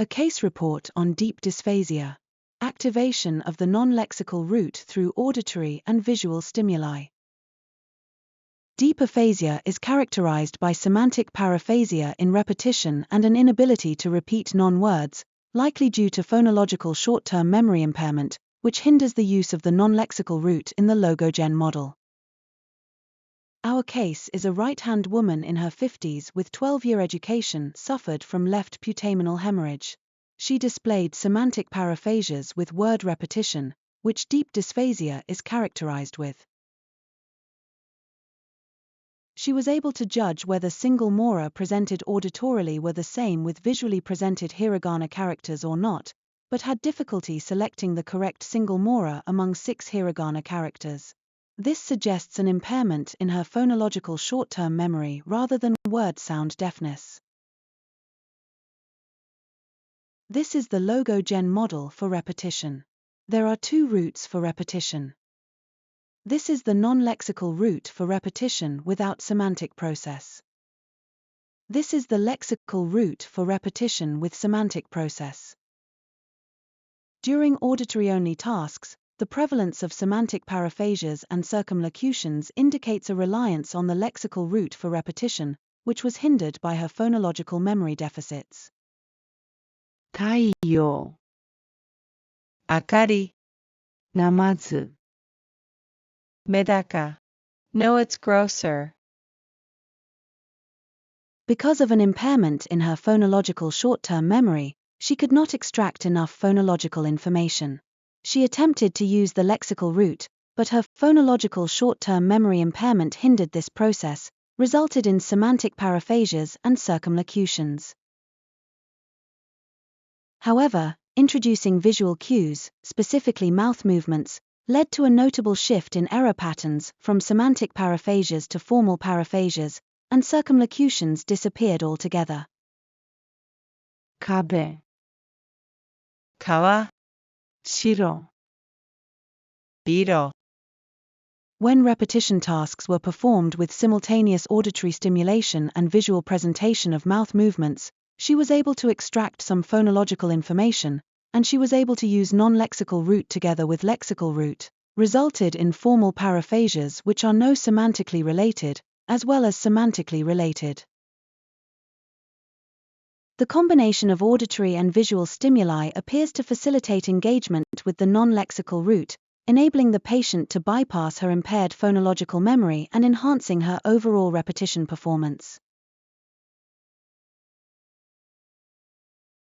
A case report on deep dysphasia. Activation of the non-lexical route through auditory and visual stimuli. Deep aphasia is characterized by semantic paraphasia in repetition and an inability to repeat non-words, likely due to phonological short-term memory impairment, which hinders the use of the non-lexical route in the logogen model. Our case is a right-hand woman in her 50s with 12-year education suffered from left putamenal hemorrhage. She displayed semantic paraphasias with word repetition, which deep dysphasia is characterized with. She was able to judge whether single mora presented auditorily were the same with visually presented hiragana characters or not, but had difficulty selecting the correct single mora among 6 hiragana characters. This suggests an impairment in her phonological short-term memory rather than word sound deafness. This is the logogen model for repetition. There are 2 routes for repetition. This is the non-lexical route for repetition without semantic process. This is the lexical route for repetition with semantic process. During auditory-only tasks, the prevalence of semantic paraphasias and circumlocutions indicates a reliance on the lexical route for repetition, which was hindered by her phonological memory deficits. 太陽 akari ナマズ medaka. No, it's grosser. Because of an impairment in her phonological short-term memory, she could not extract enough phonological information. She attempted to use the lexical route, but her phonological short-term memory impairment hindered this process, resulted in semantic paraphasias and circumlocutions. However, introducing visual cues, specifically mouth movements, led to a notable shift in error patterns from semantic paraphasias to formal paraphasias, and circumlocutions disappeared altogether. Kabe 川 shiro biro. When repetition tasks were performed with simultaneous auditory stimulation and visual presentation of mouth movements, she was able to extract some phonological information, and she was able to use non-lexical route together with lexical route, resulted in formal paraphasias which are no semantically related, as well as semantically related. The combination of auditory and visual stimuli appears to facilitate engagement with the non-lexical route, enabling the patient to bypass her impaired phonological memory and enhancing her overall repetition performance.